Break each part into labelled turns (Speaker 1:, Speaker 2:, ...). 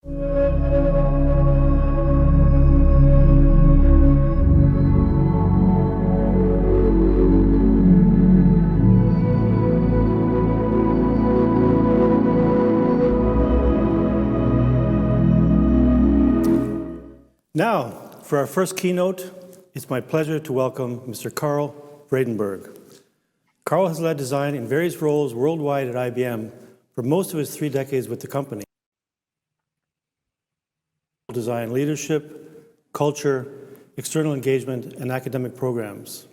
Speaker 1: Now, for our first keynote, it's my pleasure to welcome Mr. Karel Vredenburg. Karel has led design in various roles worldwide at IBM for most of his 3 decades with the company. Design leadership, culture, external engagement, and academic programs.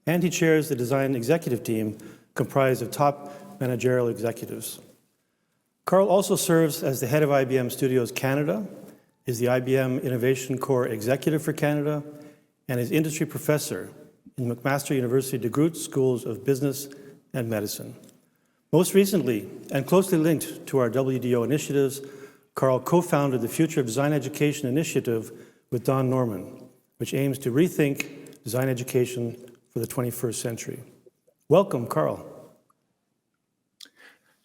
Speaker 1: And he chairs the design executive team comprised of top managerial executives. Karel also serves as the head of IBM Studios Canada, is the IBM Innovation Core Executive for Canada, and is industry professor in McMaster University DeGroote Schools of Business and Medicine. Most recently, and closely linked to our WDO initiatives, Karel co-founded the Future of Design Education initiative with Don Norman, which aims to rethink design education for the 21st century. Welcome, Karel.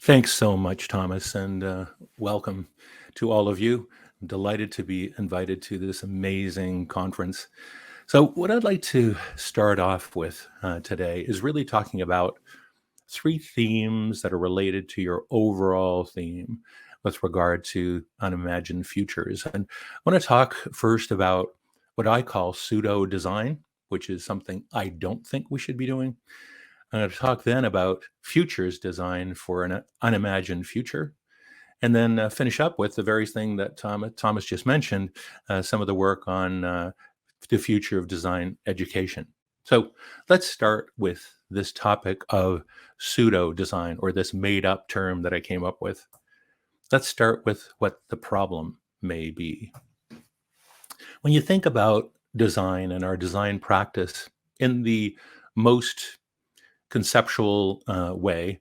Speaker 2: Thanks so much, Thomas, and welcome to all of you. I'm delighted to be invited to this amazing conference. So what I'd like to start off with today is really talking about 3 themes that are related to your overall theme with regard to unimagined futures. And I want to talk first about what I call pseudo design, which is something I don't think we should be doing. I'm going to talk then about futures design for an unimagined future. And then finish up with the very thing that Thomas just mentioned, some of the work on the future of design education. So let's start with this topic of pseudo design, or this made up term that I came up with. Let's start with what the problem may be. When you think about design and our design practice in the most conceptual way,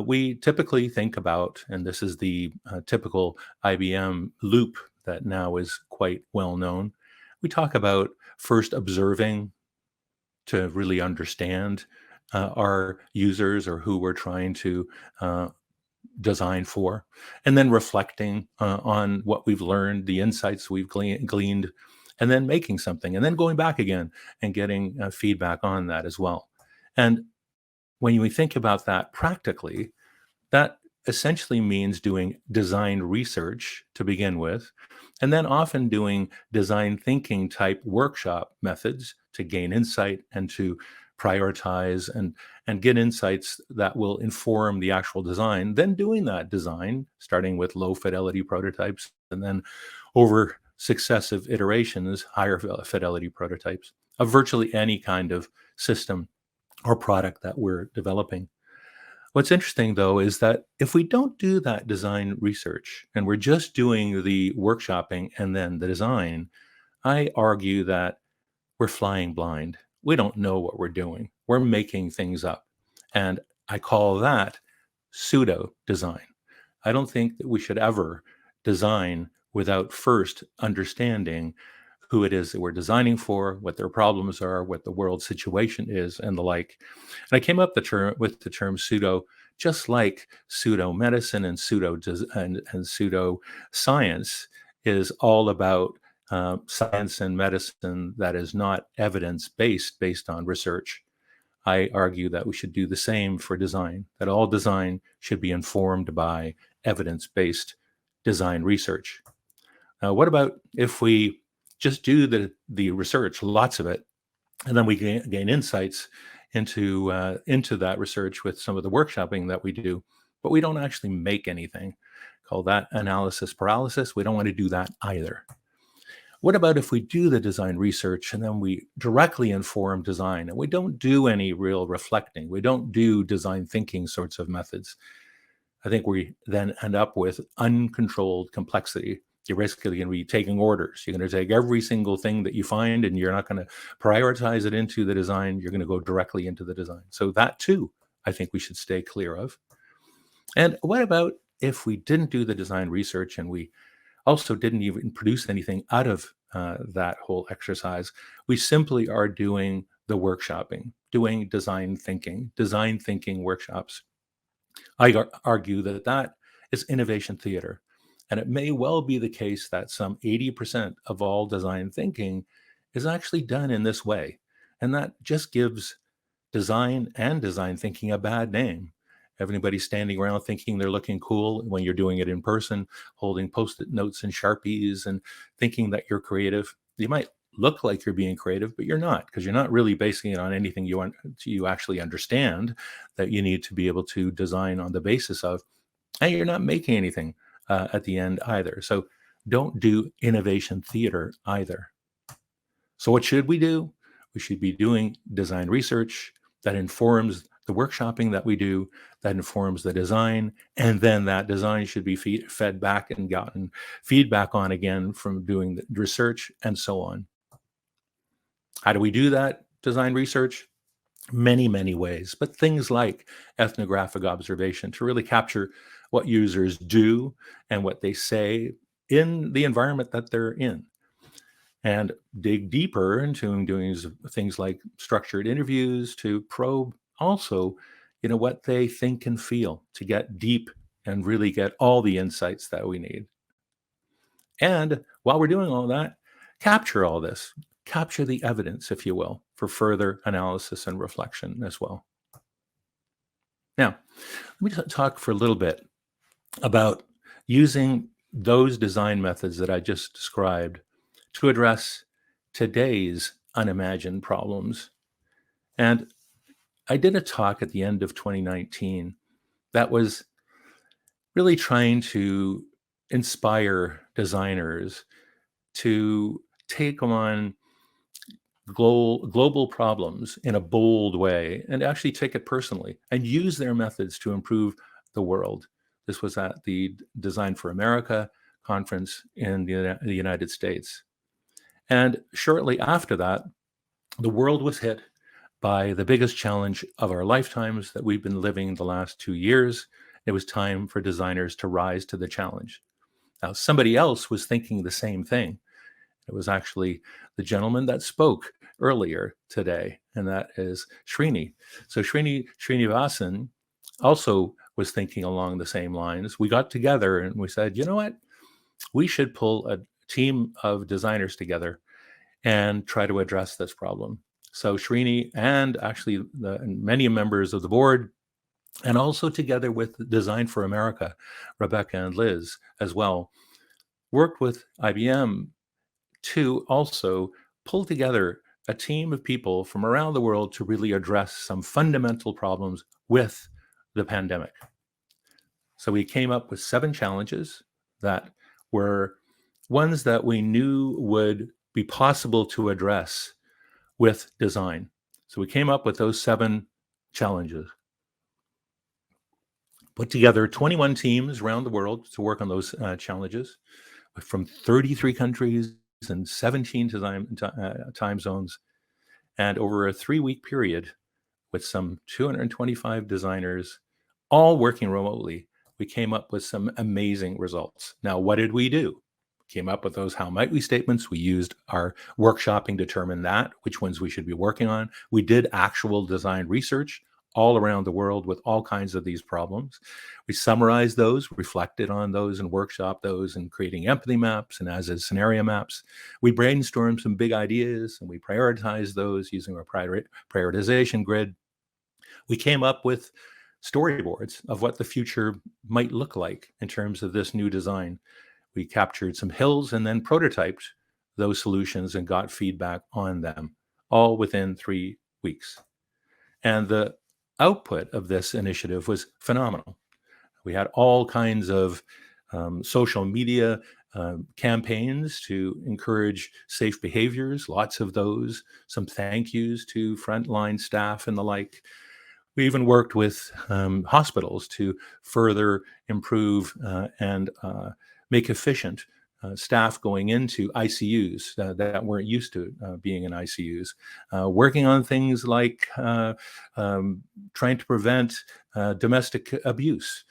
Speaker 2: we typically think about, and this is the typical IBM loop that now is quite well known, we talk about first observing to really understand our users or who we're trying to design for, and then reflecting on what we've learned, the insights we've gleaned, and then making something, and then going back again and getting feedback on that as well. And when we think about that practically, that essentially means doing design research to begin with, and then often doing design thinking type workshop methods to gain insight and to prioritize and get insights that will inform the actual design, then doing that design, starting with low fidelity prototypes, and then over successive iterations, higher fidelity prototypes of virtually any kind of system or product that we're developing. What's interesting, though, is that if we don't do that design research and we're just doing the workshopping and then the design, I argue that we're flying blind. We don't know what we're doing. We're making things up. And I call that pseudo design. I don't think that we should ever design without first understanding who it is that we're designing for, what their problems are, what the world situation is, and the like. And I came up with the term pseudo, just like pseudo medicine and pseudo science is all about science and medicine that is not evidence-based, based on research. I argue that we should do the same for design, that all design should be informed by evidence-based design research. Now, what about if we just do the research, lots of it, and then we gain insights into that research with some of the workshopping that we do, but we don't actually make anything? Call that analysis paralysis. We don't want to do that either. What about if we do the design research and then we directly inform design and we don't do any real reflecting, we don't do design thinking sorts of methods? I think we then end up with uncontrolled complexity. You're basically going to be taking orders. You're going to take every single thing that you find and you're not going to prioritize it into the design. You're going to go directly into the design. So that too, I think we should stay clear of. And what about if we didn't do the design research and we also didn't even produce anything out of that whole exercise? We simply are doing the workshopping, doing design thinking workshops. I argue that that is innovation theater. And it may well be the case that some 80% of all design thinking is actually done in this way. And that just gives design and design thinking a bad name. Everybody standing around thinking they're looking cool when you're doing it in person, holding post-it notes and Sharpies and thinking that you're creative. You might look like you're being creative, but you're not, because you're not really basing it on anything you actually understand that you need to be able to design on the basis of, and you're not making anything at the end either. So don't do innovation theater either. So what should we do? We should be doing design research that informs the workshopping that we do, that informs the design, and then that design should be fed back and gotten feedback on again from doing the research and so on. How do we do that design research? Many, many ways, but things like ethnographic observation to really capture what users do and what they say in the environment that they're in, and dig deeper into doing things like structured interviews to probe also, what they think and feel, to get deep and really get all the insights that we need. And while we're doing all that, capture all this, capture the evidence, if you will, for further analysis and reflection as well. Now, let me talk for a little bit about using those design methods that I just described to address today's unimagined problems. And I did a talk at the end of 2019 that was really trying to inspire designers to take on global problems in a bold way and actually take it personally and use their methods to improve the world. This was at the Design for America conference in the United States. And shortly after that, the world was hit by the biggest challenge of our lifetimes that we've been living the last 2 years. It was time for designers to rise to the challenge. Now, somebody else was thinking the same thing. It was actually the gentleman that spoke earlier today, and that is Srini. So Srinivasan also was thinking along the same lines. We got together and we said, you know what? We should pull a team of designers together and try to address this problem. So Srini and actually many members of the board, and also together with Design for America, Rebecca and Liz as well, worked with IBM to also pull together a team of people from around the world to really address some fundamental problems with the pandemic. So we came up with 7 challenges that were ones that we knew would be possible to address with design. So we came up with those 7 challenges. Put together 21 teams around the world to work on those challenges from 33 countries and 17 time zones. And over a 3-week period with some 225 designers, all working remotely, we came up with some amazing results. Now, what did we do? Came up with those how might we statements. We used our workshopping to determine which ones we should be working on. We did actual design research all around the world with all kinds of these problems. We summarized those, reflected on those, and workshopped those, and creating empathy maps and as is scenario maps. We brainstormed some big ideas and we prioritized those using our prioritization grid. We came up with storyboards of what the future might look like in terms of this new design. We captured some hills and then prototyped those solutions and got feedback on them, all within 3 weeks. And the output of this initiative was phenomenal. We had all kinds of social media campaigns to encourage safe behaviors, lots of those, some thank yous to frontline staff and the like. We even worked with hospitals to further improve and make efficient staff going into ICUs that weren't used to being in ICUs, working on things like trying to prevent domestic abuse,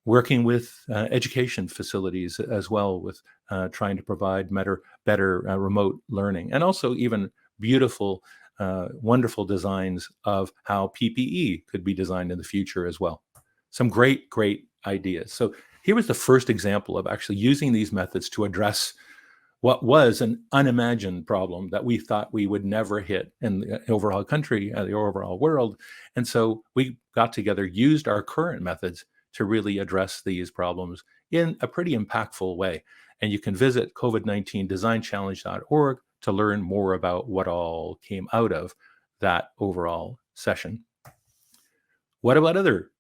Speaker 2: working with education facilities as well, with trying to provide better remote learning, and also even beautiful, wonderful designs of how PPE could be designed in the future as well. Some great ideas. So here was the first example of actually using these methods to address what was an unimagined problem that we thought we would never hit in the overall country, the overall world. And so we got together, used our current methods to really address these problems in a pretty impactful way. And you can visit covid19designchallenge.org to learn more about what all came out of that overall session. What about other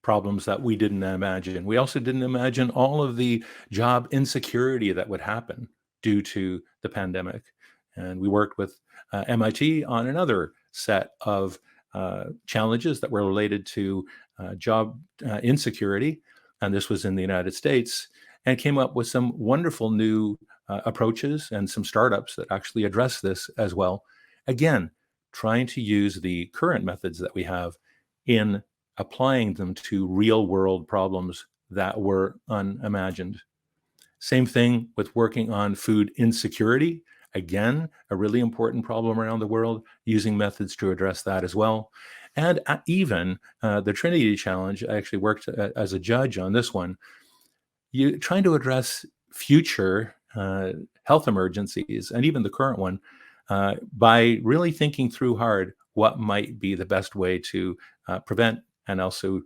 Speaker 2: problems that we didn't imagine? We also didn't imagine all of the job insecurity that would happen due to the pandemic. And we worked with MIT on another set of challenges that were related to job insecurity. And this was in the United States, and came up with some wonderful new approaches and some startups that actually address this as well. Again, trying to use the current methods that we have in applying them to real world problems that were unimagined. Same thing with working on food insecurity. Again, a really important problem around the world, using methods to address that as well. And even the Trinity Challenge, I actually worked as a judge on this one, trying to address future health emergencies, and even the current one, by really thinking through hard what might be the best way to prevent and also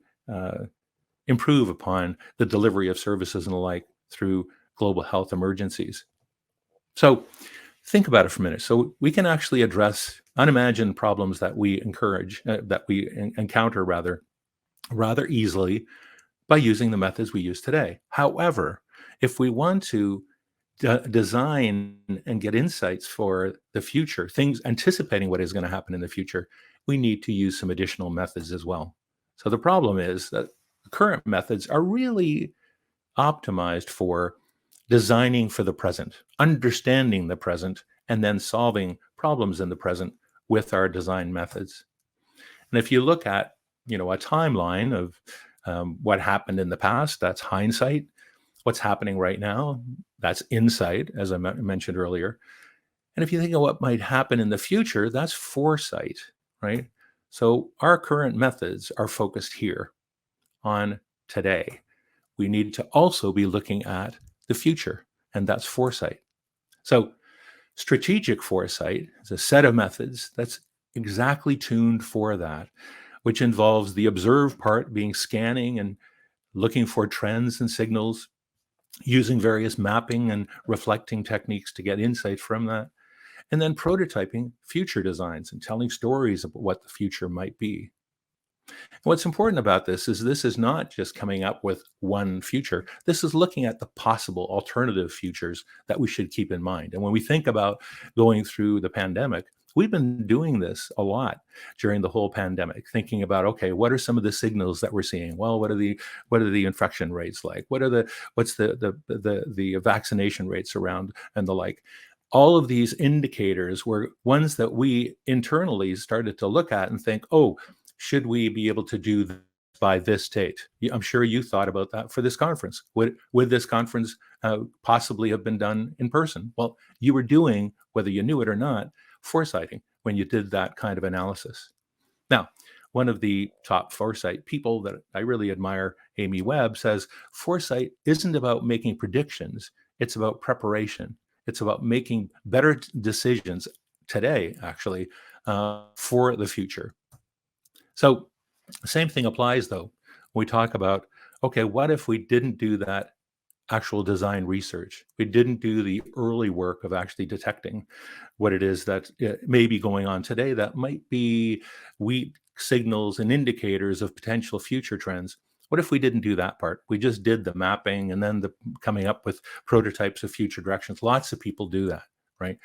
Speaker 2: improve upon the delivery of services and the like through global health emergencies. So think about it for a minute. So we can actually address unimagined problems that we encounter rather easily by using the methods we use today. However, if we want to design and get insights for the future, things anticipating what is going to happen in the future, we need to use some additional methods as well. So the problem is that the current methods are really optimized for designing for the present, understanding the present, and then solving problems in the present with our design methods. And if you look at, a timeline of what happened in the past, that's hindsight. What's happening right now, that's insight, as I mentioned earlier. And if you think of what might happen in the future, that's foresight, right? So our current methods are focused here on today. We need to also be looking at the future, and that's foresight. So strategic foresight is a set of methods that's exactly tuned for that, which involves the observe part being scanning and looking for trends and signals, using various mapping and reflecting techniques to get insight from that, and then prototyping future designs and telling stories about what the future might be. What's important about this is not just coming up with one future. This is looking at the possible alternative futures that we should keep in mind. And when we think about going through the pandemic, we've been doing this a lot during the whole pandemic, thinking about, okay, what are some of the signals that we're seeing? Well, what are the infection rates like? What's the vaccination rates around and the like? All of these indicators were ones that we internally started to look at and think, oh, should we be able to do this by this date? I'm sure you thought about that for this conference. Would this conference possibly have been done in person? Well, you were doing, whether you knew it or not, foresighting when you did that kind of analysis. Now, one of the top foresight people that I really admire, Amy Webb, says foresight isn't about making predictions. It's about preparation. It's about making better decisions today, actually, for the future. So the same thing applies, though. We talk about, okay, what if we didn't do that actual design research? We didn't do the early work of actually detecting what it is that may be going on today that might be weak signals and indicators of potential future trends. What if we didn't do that part? We just did the mapping and then the coming up with prototypes of future directions. Lots of people do that, right?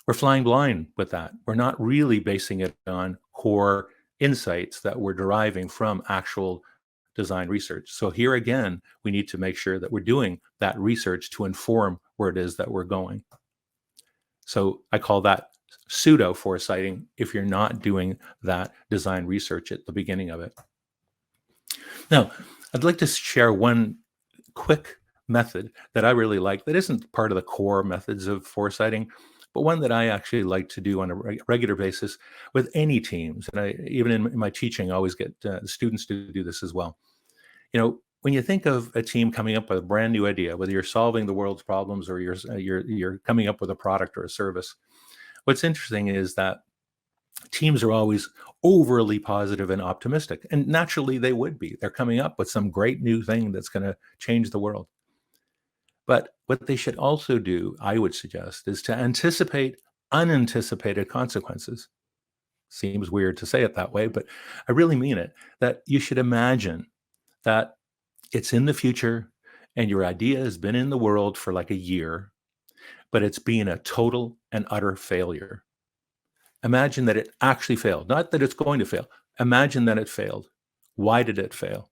Speaker 2: We're flying blind with that. We're not really basing it on core insights that we're deriving from actual design research. So here again, we need to make sure that we're doing that research to inform where it is that we're going. So I call that pseudo foresighting if you're not doing that design research at the beginning of it. Now, I'd like to share one quick method that I really like that isn't part of the core methods of foresighting, but one that I actually like to do on a regular basis with any teams. And I, even in my teaching, I always get students to do this as well. when you think of a team coming up with a brand new idea, whether you're solving the world's problems or you're coming up with a product or a service, what's interesting is that teams are always overly positive and optimistic, and naturally they would be. They're coming up with some great new thing that's going to change the world. But what they should also do, I would suggest, is to anticipate unanticipated consequences. Seems weird to say it that way, but I really mean it. That you should imagine that it's in the future and your idea has been in the world for like a year, but it's been a total and utter failure. Imagine that it actually failed, not that it's going to fail. Imagine that it failed. Why did it fail?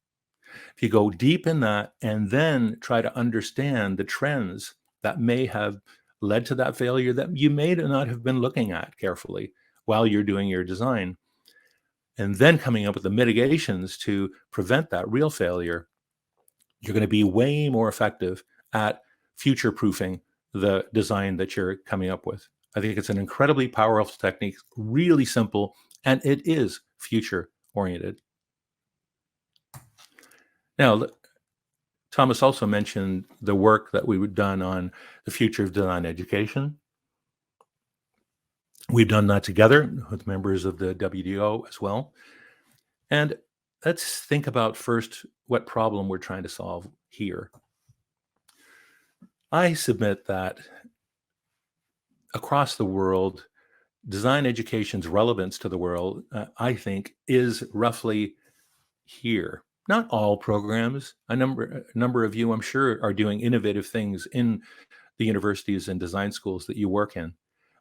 Speaker 2: If you go deep in that and then try to understand the trends that may have led to that failure that you may not have been looking at carefully while you're doing your design, and then coming up with the mitigations to prevent that real failure, you're going to be way more effective at future proofing the design that you're coming up with. I think it's an incredibly powerful technique, really simple, and it is future oriented. Now, Thomas also mentioned the work that we've done on the future of design education. We've done that together with members of the WDO as well. And let's think about first what problem we're trying to solve here. I submit that across the world, design education's relevance to the world, I think, is roughly here. Not all programs. A number of you, I'm sure, are doing innovative things in the universities and design schools that you work in.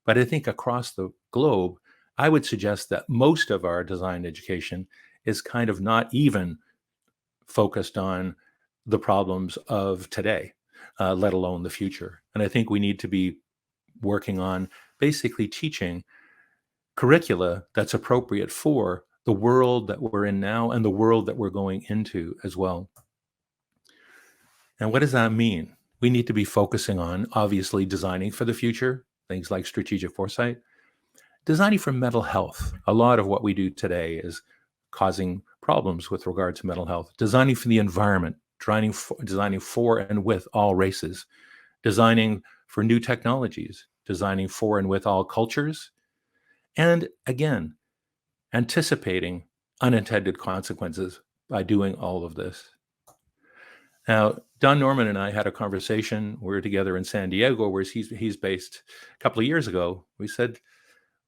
Speaker 2: But I think across the globe, I would suggest that most of our design education is kind of not even focused on the problems of today, let alone the future. And I think we need to be working on basically teaching curricula that's appropriate for the world that we're in now and the world that we're going into as well. And what does that mean? We need to be focusing on, obviously, designing for the future, things like strategic foresight, designing for mental health. A lot of what we do today is causing problems with regard to mental health, designing for the environment, designing for and with all races, designing for new technologies, designing for and with all cultures, and again, anticipating unintended consequences by doing all of this. Now, Don Norman and I had a conversation. We were together in San Diego, where he's based a couple of years ago. We said,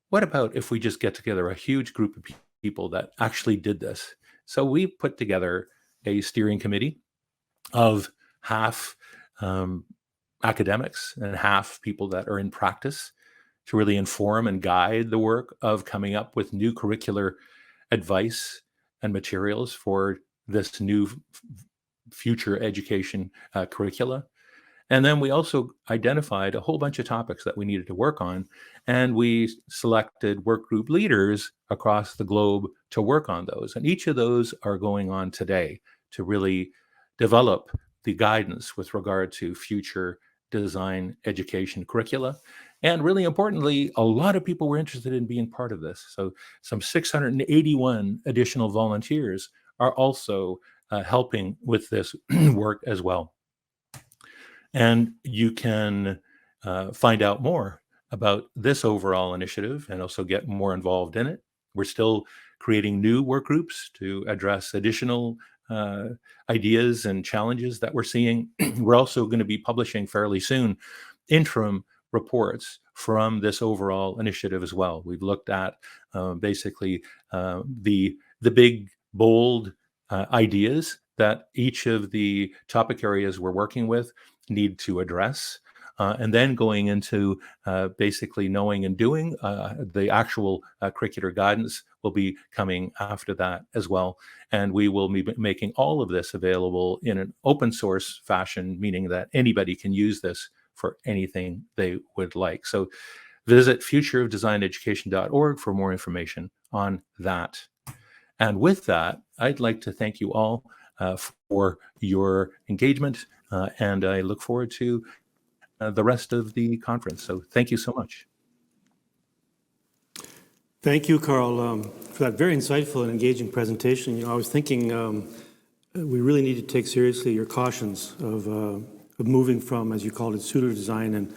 Speaker 2: what about if we just get together a huge group of people that actually did this? So we put together a steering committee of half academics and half people that are in practice to really inform and guide the work of coming up with new curricular advice and materials for this new future education curricula. And then we also identified a whole bunch of topics that we needed to work on, and we selected work group leaders across the globe to work on those. And each of those are going on today to really develop the guidance with regard to future design education curricula. And really importantly, a lot of people were interested in being part of this. So some 681 additional volunteers are also helping with this work as well. And you can find out more about this overall initiative and also get more involved in it. We're still creating new work groups to address additional ideas and challenges that we're seeing. We're also going to be publishing fairly soon interim reports from this overall initiative as well. We've looked at basically the big, bold ideas that each of the topic areas we're working with need to address. And then going into basically knowing and doing, the actual curricular guidance will be coming after that as well. And we will be making all of this available in an open source fashion, meaning that anybody can use this for anything they would like. So visit futureofdesigneducation.org for more information on that. And with that, I'd like to thank you all for your engagement, and I look forward to the rest of the conference. So thank you so much.
Speaker 1: Thank you, Karel, for that very insightful and engaging presentation. I was thinking we really need to take seriously your cautions of moving from, as you called it, pseudo design and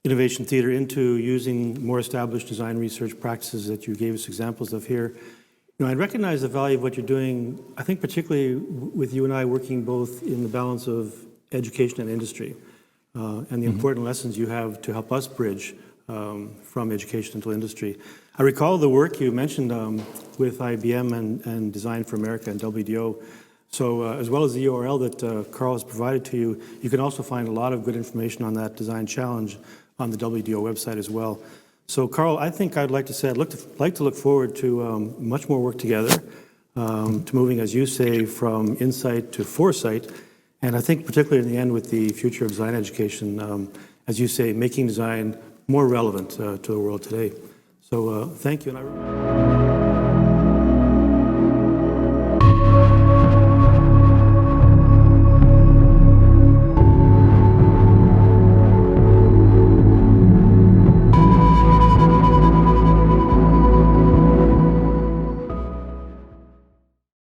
Speaker 1: innovation theater into using more established design research practices that you gave us examples of here. I recognize the value of what you're doing, I think particularly with you and I working both in the balance of education and industry, and the important lessons you have to help us bridge from education into industry. I recall the work you mentioned with IBM and Design for America and WDO. So as well as the URL that Karel has provided to you, you can also find a lot of good information on that design challenge on the WDO website as well. So Karel, I think I'd like to say I'd like to look forward to much more work together, to moving, as you say, from insight to foresight, and I think particularly in the end with the future of design education, as you say, making design more relevant to the world today. So thank you. And